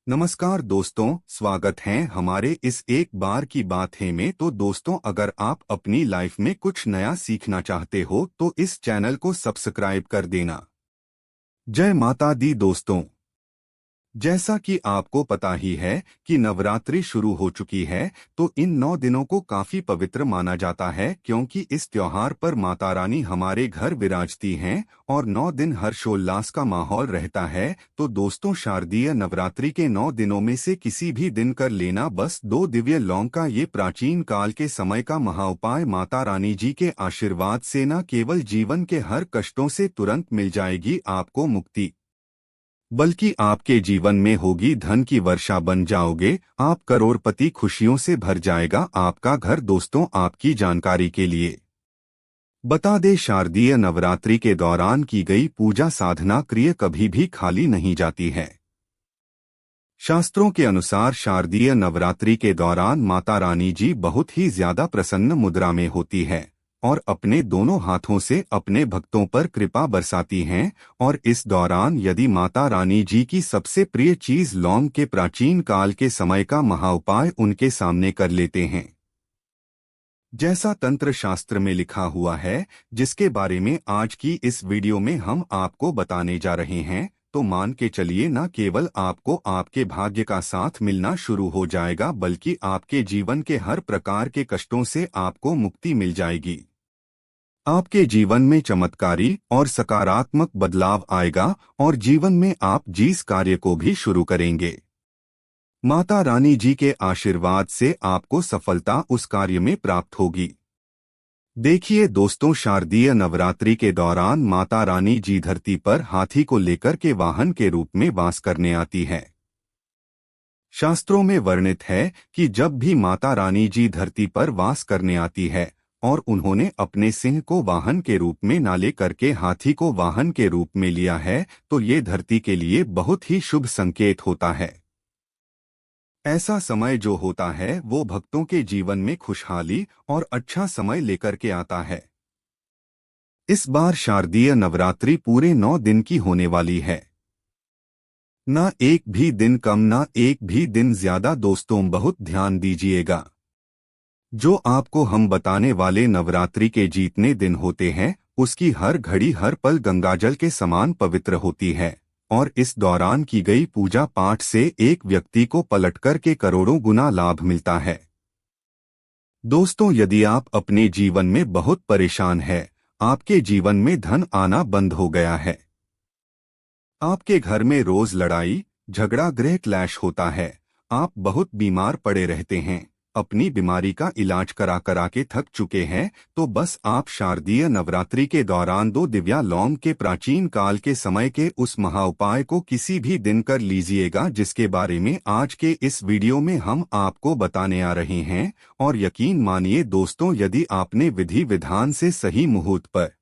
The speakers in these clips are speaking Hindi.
नमस्कार दोस्तों, स्वागत है हमारे इस एक बार की बात है में। तो दोस्तों, अगर आप अपनी लाइफ में कुछ नया सीखना चाहते हो तो इस चैनल को सब्सक्राइब कर देना। जय माता दी दोस्तों। जैसा कि आपको पता ही है कि नवरात्रि शुरू हो चुकी है, तो इन 9 दिनों को काफी पवित्र माना जाता है क्योंकि इस त्योहार पर माता रानी हमारे घर विराजती हैं और 9 दिन हर्षोल्लास का माहौल रहता है। तो दोस्तों, शारदीय नवरात्रि के 9 दिनों में से किसी भी दिन कर लेना बस 2 दिव्य लौंग का ये प्राचीन काल के समय का महाउपाय माता रानी जी के आशीर्वाद से न केवल जीवन के हर कष्टों से तुरंत मिल जाएगी आपको मुक्ति, बल्कि आपके जीवन में होगी धन की वर्षा, बन जाओगे आप करोड़पति, खुशियों से भर जाएगा आपका घर। दोस्तों, आपकी जानकारी के लिए बता दे, शारदीय नवरात्रि के दौरान की गई पूजा साधना क्रिया कभी भी खाली नहीं जाती है। शास्त्रों के अनुसार शारदीय नवरात्रि के दौरान माता रानी जी बहुत ही ज्यादा प्रसन्न मुद्रा में होती है और अपने दोनों हाथों से अपने भक्तों पर कृपा बरसाती हैं। और इस दौरान यदि माता रानी जी की सबसे प्रिय चीज लौंग के प्राचीन काल के समय का महाउपाय उनके सामने कर लेते हैं, जैसा तंत्र शास्त्र में लिखा हुआ है, जिसके बारे में आज की इस वीडियो में हम आपको बताने जा रहे हैं, तो मान के चलिए न केवल आपको आपके भाग्य का साथ मिलना शुरू हो जाएगा, बल्कि आपके जीवन के हर प्रकार के कष्टों से आपको मुक्ति मिल जाएगी। आपके जीवन में चमत्कारी और सकारात्मक बदलाव आएगा और जीवन में आप जिस कार्य को भी शुरू करेंगे, माता रानी जी के आशीर्वाद से आपको सफलता उस कार्य में प्राप्त होगी। देखिए दोस्तों, शारदीय नवरात्रि के दौरान माता रानी जी धरती पर हाथी को लेकर के वाहन के रूप में वास करने आती है। शास्त्रों में वर्णित है कि जब भी माता रानी जी धरती पर वास करने आती है और उन्होंने अपने सिंह को वाहन के रूप में ना ले करके हाथी को वाहन के रूप में लिया है, तो ये धरती के लिए बहुत ही शुभ संकेत होता है। ऐसा समय जो होता है वो भक्तों के जीवन में खुशहाली और अच्छा समय लेकर के आता है। इस बार शारदीय नवरात्रि पूरे 9 दिन की होने वाली है, ना एक भी दिन कम ना एक भी दिन ज्यादा। दोस्तों, बहुत ध्यान दीजिएगा, जो आपको हम बताने वाले नवरात्रि के जितने दिन होते हैं उसकी हर घड़ी हर पल गंगाजल के समान पवित्र होती है और इस दौरान की गई पूजा पाठ से एक व्यक्ति को पलटकर के करोड़ों गुना लाभ मिलता है। दोस्तों, यदि आप अपने जीवन में बहुत परेशान हैं, आपके जीवन में धन आना बंद हो गया है, आपके घर में रोज लड़ाई झगड़ा गृह क्लैश होता है, आप बहुत बीमार पड़े रहते हैं, अपनी बीमारी का इलाज करा करा के थक चुके हैं, तो बस आप शारदीय नवरात्रि के दौरान 2 दिव्या लौंग के प्राचीन काल के समय के उस महाउपाय को किसी भी दिन कर लीजिएगा, जिसके बारे में आज के इस वीडियो में हम आपको बताने आ रहे हैं। और यकीन मानिए दोस्तों, यदि आपने विधि विधान से सही मुहूर्त पर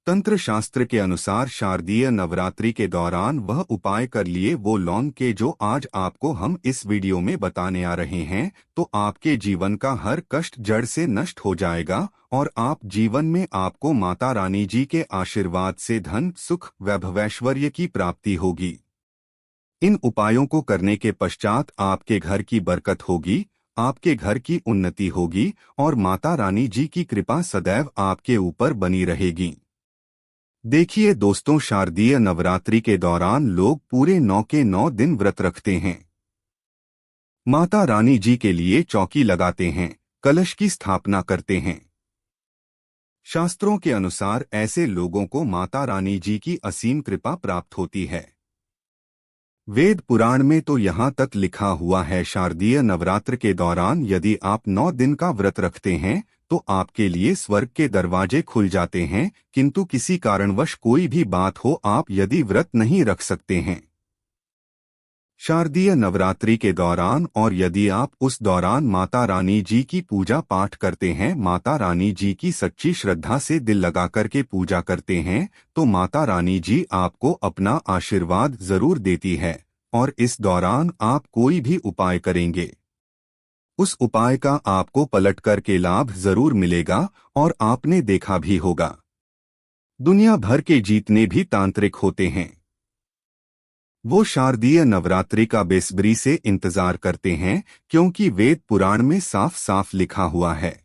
तंत्र शास्त्र के अनुसार शारदीय नवरात्रि के दौरान वह उपाय कर लिए वो लौंग के जो आज आपको हम इस वीडियो में बताने आ रहे हैं, तो आपके जीवन का हर कष्ट जड़ से नष्ट हो जाएगा और आप जीवन में आपको माता रानी जी के आशीर्वाद से धन सुख वैभवैश्वर्य की प्राप्ति होगी। इन उपायों को करने के पश्चात आपके घर की बरकत होगी, आपके घर की उन्नति होगी और माता रानी जी की कृपा सदैव आपके ऊपर बनी रहेगी। देखिए दोस्तों, शारदीय नवरात्रि के दौरान लोग पूरे 9 के 9 दिन व्रत रखते हैं, माता रानी जी के लिए चौकी लगाते हैं, कलश की स्थापना करते हैं। शास्त्रों के अनुसार ऐसे लोगों को माता रानी जी की असीम कृपा प्राप्त होती है। वेद पुराण में तो यहाँ तक लिखा हुआ है, शारदीय नवरात्र के दौरान यदि आप 9 दिन का व्रत रखते हैं तो आपके लिए स्वर्ग के दरवाजे खुल जाते हैं, किंतु किसी कारणवश कोई भी बात हो, आप यदि व्रत नहीं रख सकते हैं शारदीय नवरात्रि के दौरान, और यदि आप उस दौरान माता रानी जी की पूजा पाठ करते हैं, माता रानी जी की सच्ची श्रद्धा से दिल लगा करके पूजा करते हैं, तो माता रानी जी आपको अपना आशीर्वाद जरूर देती है। और इस दौरान आप कोई भी उपाय करेंगे, उस उपाय का आपको पलट कर के लाभ जरूर मिलेगा। और आपने देखा भी होगा, दुनिया भर के जितने भी तांत्रिक होते हैं, वो शारदीय नवरात्रि का बेसब्री से इंतजार करते हैं, क्योंकि वेद पुराण में साफ साफ लिखा हुआ है,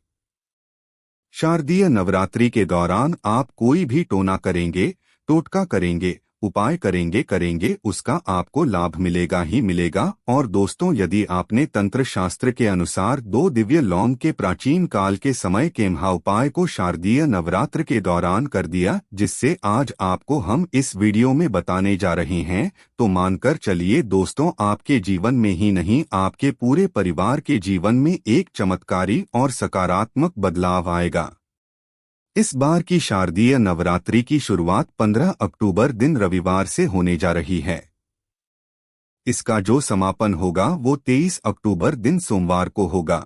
शारदीय नवरात्रि के दौरान आप कोई भी टोना करेंगे, टोटका करेंगे, उपाय करेंगे, उसका आपको लाभ मिलेगा ही मिलेगा। और दोस्तों, यदि आपने तंत्र शास्त्र के अनुसार 2 दिव्य लौंग के प्राचीन काल के समय के महाउपाय को शारदीय नवरात्र के दौरान कर दिया, जिससे आज आपको हम इस वीडियो में बताने जा रहे हैं, तो मानकर चलिए दोस्तों, आपके जीवन में ही नहीं, आपके पूरे परिवार के जीवन में एक चमत्कारी और सकारात्मक बदलाव आएगा। इस बार की शारदीय नवरात्रि की शुरुआत 15 अक्टूबर दिन रविवार से होने जा रही है। इसका जो समापन होगा वो 23 अक्टूबर दिन सोमवार को होगा।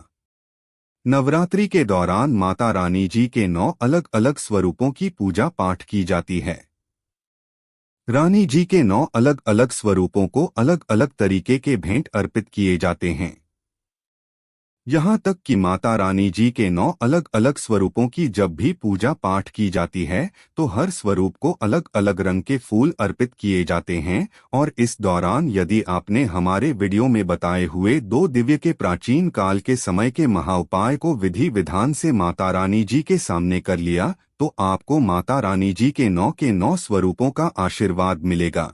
नवरात्रि के दौरान माता रानी जी के 9 अलग अलग स्वरूपों की पूजा पाठ की जाती है। रानी जी के 9 अलग अलग स्वरूपों को अलग अलग तरीके के भेंट अर्पित किए जाते हैं। यहाँ तक कि माता रानी जी के 9 अलग अलग स्वरूपों की जब भी पूजा पाठ की जाती है, तो हर स्वरूप को अलग अलग रंग के फूल अर्पित किए जाते हैं। और इस दौरान यदि आपने हमारे वीडियो में बताए हुए 2 दिव्य के प्राचीन काल के समय के महाउपाय को विधि विधान से माता रानी जी के सामने कर लिया, तो आपको माता रानी जी के 9 स्वरूपों का आशीर्वाद मिलेगा।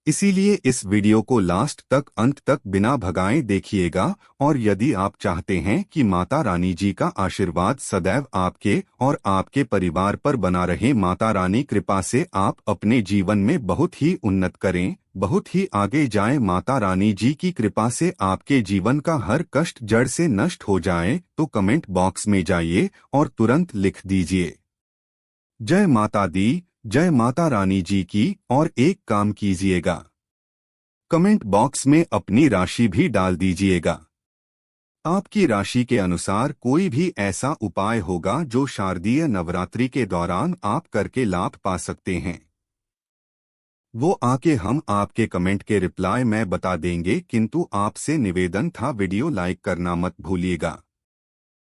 इसीलिए इस वीडियो को लास्ट तक, अंत तक बिना भगाए देखिएगा। और यदि आप चाहते हैं कि माता रानी जी का आशीर्वाद सदैव आपके और आपके परिवार पर बना रहे, माता रानी कृपा से आप अपने जीवन में बहुत ही उन्नत करें, बहुत ही आगे जाएं, माता रानी जी की कृपा से आपके जीवन का हर कष्ट जड़ से नष्ट हो जाए, तो कमेंट बॉक्स में जाइए और तुरंत लिख दीजिए जय माता दी, जय माता रानी जी की। और एक काम कीजिएगा, कमेंट बॉक्स में अपनी राशि भी डाल दीजिएगा। आपकी राशि के अनुसार कोई भी ऐसा उपाय होगा जो शारदीय नवरात्रि के दौरान आप करके लाभ पा सकते हैं, वो आके हम आपके कमेंट के रिप्लाई में बता देंगे। किंतु आपसे निवेदन था, वीडियो लाइक करना मत भूलिएगा।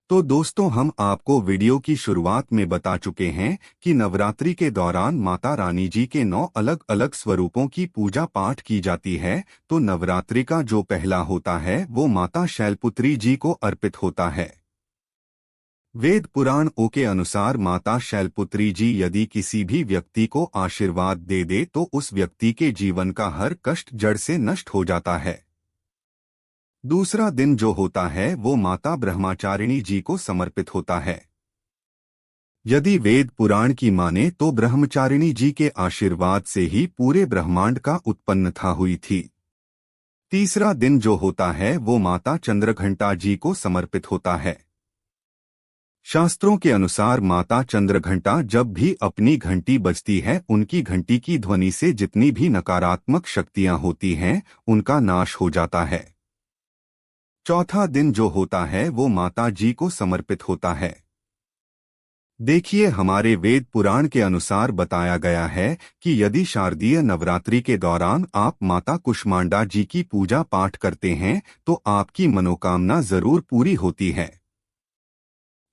तो दोस्तों, हम आपको वीडियो की शुरुआत में बता चुके हैं कि नवरात्रि के दौरान माता रानी जी के 9 अलग अलग स्वरूपों की पूजा पाठ की जाती है। तो नवरात्रि का जो पहला होता है वो माता शैलपुत्री जी को अर्पित होता है। वेद पुराण के अनुसार माता शैलपुत्री जी यदि किसी भी व्यक्ति को आशीर्वाद दे दे, तो उस व्यक्ति के जीवन का हर कष्ट जड़ से नष्ट हो जाता है। दूसरा दिन जो होता है वो माता ब्रह्मचारिणी जी को समर्पित होता है। यदि वेद पुराण की माने तो ब्रह्मचारिणी जी के आशीर्वाद से ही पूरे ब्रह्मांड का उत्पन्नता हुई थी। तीसरा दिन जो होता है वो माता चंद्रघंटा जी को समर्पित होता है। शास्त्रों के अनुसार माता चंद्रघंटा जब भी अपनी घंटी बजती है, उनकी घंटी की ध्वनि से जितनी भी नकारात्मक शक्तियां होती हैं उनका नाश हो जाता है। चौथा दिन जो होता है वो माता जी को समर्पित होता है। देखिए, हमारे वेद पुराण के अनुसार बताया गया है कि यदि शारदीय नवरात्रि के दौरान आप माता कुष्मांडा जी की पूजा पाठ करते हैं तो आपकी मनोकामना जरूर पूरी होती है।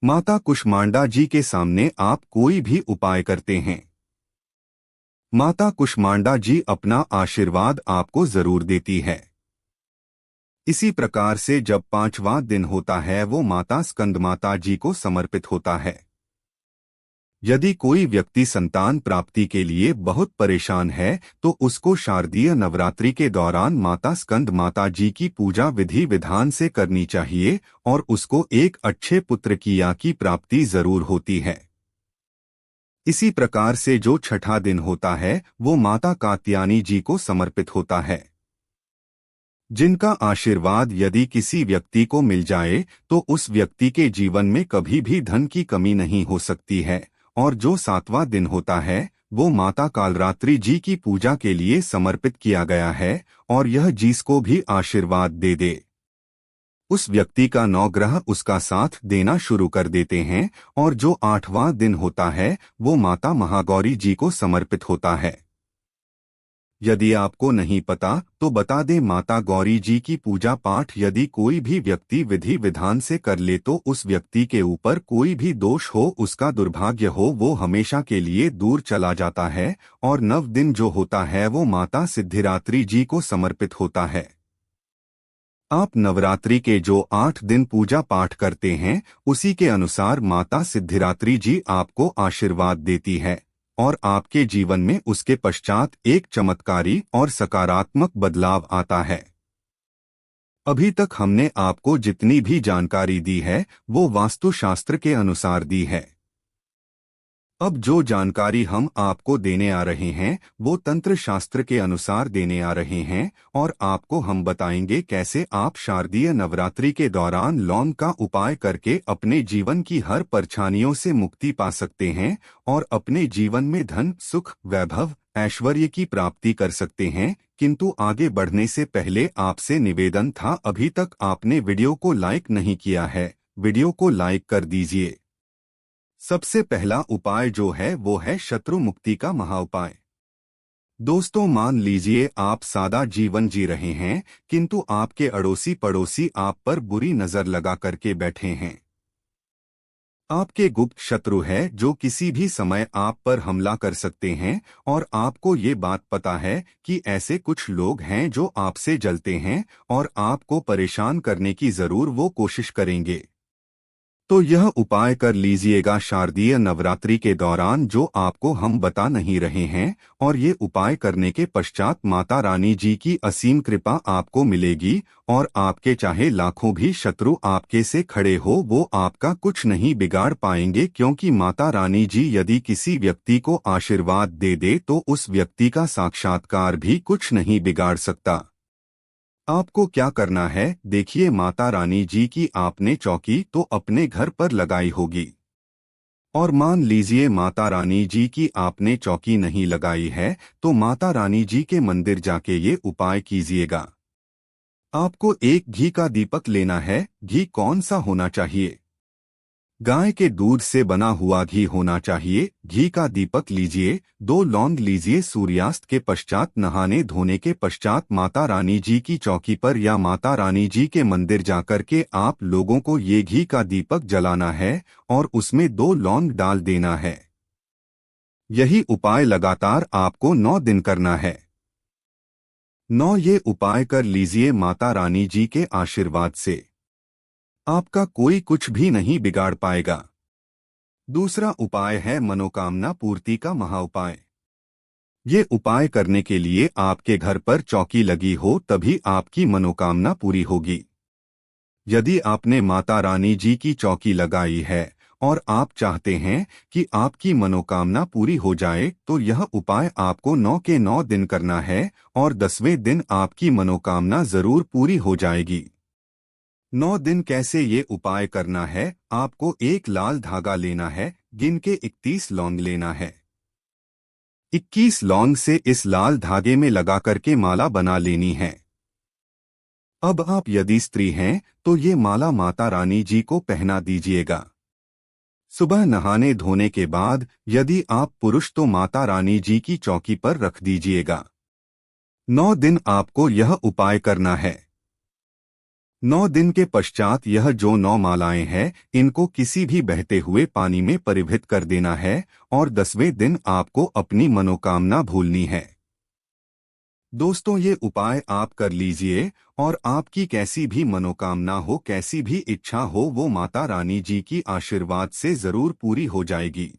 माता कुष्मांडा जी के सामने आप कोई भी उपाय करते हैं, माता कुष्मांडा जी अपना आशीर्वाद आपको जरूर देती है। इसी प्रकार से जब 5वां दिन होता है वो माता स्कंदमाता जी को समर्पित होता है। यदि कोई व्यक्ति संतान प्राप्ति के लिए बहुत परेशान है तो उसको शारदीय नवरात्रि के दौरान माता स्कंद माता जी की पूजा विधि विधान से करनी चाहिए और उसको एक अच्छे पुत्र की या की प्राप्ति जरूर होती है। इसी प्रकार से जो छठा दिन होता है वो माता कात्यायनी जी को समर्पित होता है, जिनका आशीर्वाद यदि किसी व्यक्ति को मिल जाए तो उस व्यक्ति के जीवन में कभी भी धन की कमी नहीं हो सकती है। और जो 7वां दिन होता है वो माता कालरात्रि जी की पूजा के लिए समर्पित किया गया है और यह जिसको भी आशीर्वाद दे दे उस व्यक्ति का 9 ग्रह उसका साथ देना शुरू कर देते हैं। और जो 8वां दिन होता है वो माता महागौरी जी को समर्पित होता है। यदि आपको नहीं पता तो बता दें, माता गौरी जी की पूजा पाठ यदि कोई भी व्यक्ति विधि विधान से कर ले तो उस व्यक्ति के ऊपर कोई भी दोष हो, उसका दुर्भाग्य हो, वो हमेशा के लिए दूर चला जाता है। और 9 दिन जो होता है वो माता सिद्धिदात्री जी को समर्पित होता है। आप नवरात्रि के जो 8 दिन पूजा पाठ करते हैं उसी के अनुसार माता सिद्धिदात्री जी आपको आशीर्वाद देती है और आपके जीवन में उसके पश्चात एक चमत्कारी और सकारात्मक बदलाव आता है। अभी तक हमने आपको जितनी भी जानकारी दी है वो वास्तुशास्त्र के अनुसार दी है। अब जो जानकारी हम आपको देने आ रहे हैं वो तंत्र शास्त्र के अनुसार देने आ रहे हैं और आपको हम बताएंगे कैसे आप शारदीय नवरात्रि के दौरान लौंग का उपाय करके अपने जीवन की हर परेशानियों से मुक्ति पा सकते हैं और अपने जीवन में धन, सुख, वैभव, ऐश्वर्य की प्राप्ति कर सकते हैं। किंतु आगे बढ़ने से पहले आपसे निवेदन था, अभी तक आपने वीडियो को लाइक नहीं किया है, वीडियो को लाइक कर दीजिए। सबसे पहला उपाय जो है वो है शत्रु मुक्ति का महाउपाय। दोस्तों, मान लीजिए आप सादा जीवन जी रहे हैं किंतु आपके अड़ोसी पड़ोसी आप पर बुरी नजर लगा करके बैठे हैं। आपके गुप्त शत्रु है जो किसी भी समय आप पर हमला कर सकते हैं और आपको ये बात पता है कि ऐसे कुछ लोग हैं जो आपसे जलते हैं और आपको परेशान करने की जरूर वो कोशिश करेंगे। तो यह उपाय कर लीजिएगा शारदीय नवरात्रि के दौरान जो आपको हम बता नहीं रहे हैं, और ये उपाय करने के पश्चात माता रानी जी की असीम कृपा आपको मिलेगी और आपके चाहे लाखों भी शत्रु आपके से खड़े हो वो आपका कुछ नहीं बिगाड़ पाएंगे, क्योंकि माता रानी जी यदि किसी व्यक्ति को आशीर्वाद दे दे तो उस व्यक्ति का साक्षात्कार भी कुछ नहीं बिगाड़ सकता। आपको क्या करना है, देखिए, माता रानी जी की आपने चौकी तो अपने घर पर लगाई होगी और मान लीजिए माता रानी जी की आपने चौकी नहीं लगाई है तो माता रानी जी के मंदिर जाके ये उपाय कीजिएगा। आपको एक घी का दीपक लेना है। घी कौन सा होना चाहिए? गाय के दूध से बना हुआ घी होना चाहिए। घी का दीपक लीजिए, 2 लौंग लीजिए। सूर्यास्त के पश्चात नहाने धोने के पश्चात माता रानी जी की चौकी पर या माता रानी जी के मंदिर जाकर के आप लोगों को ये घी का दीपक जलाना है और उसमें 2 लौंग डाल देना है। यही उपाय लगातार आपको 9 दिन करना है। 9 ये उपाय कर लीजिए, माता रानी जी के आशीर्वाद से आपका कोई कुछ भी नहीं बिगाड़ पाएगा। दूसरा उपाय है मनोकामना पूर्ति का महाउपाय। ये उपाय करने के लिए आपके घर पर चौकी लगी हो तभी आपकी मनोकामना पूरी होगी। यदि आपने माता रानी जी की चौकी लगाई है और आप चाहते हैं कि आपकी मनोकामना पूरी हो जाए तो यह उपाय आपको 9 के 9 दिन करना है और 10वें दिन आपकी मनोकामना जरूर पूरी हो जाएगी। 9 दिन कैसे ये उपाय करना है? आपको एक लाल धागा लेना है, गिन के 31 लौंग लेना है। 21 लौंग से इस लाल धागे में लगा करके माला बना लेनी है। अब आप यदि स्त्री हैं तो ये माला माता रानी जी को पहना दीजिएगा। सुबह नहाने धोने के बाद यदि आप पुरुष तो माता रानी जी की चौकी पर रख दीजिएगा। 9 दिन आपको यह उपाय करना है। 9 दिन के पश्चात यह जो 9 मालाएं हैं इनको किसी भी बहते हुए पानी में परिवृत कर देना है और 10वें दिन आपको अपनी मनोकामना भूलनी है। दोस्तों, ये उपाय आप कर लीजिए और आपकी कैसी भी मनोकामना हो, कैसी भी इच्छा हो, वो माता रानी जी की आशीर्वाद से जरूर पूरी हो जाएगी।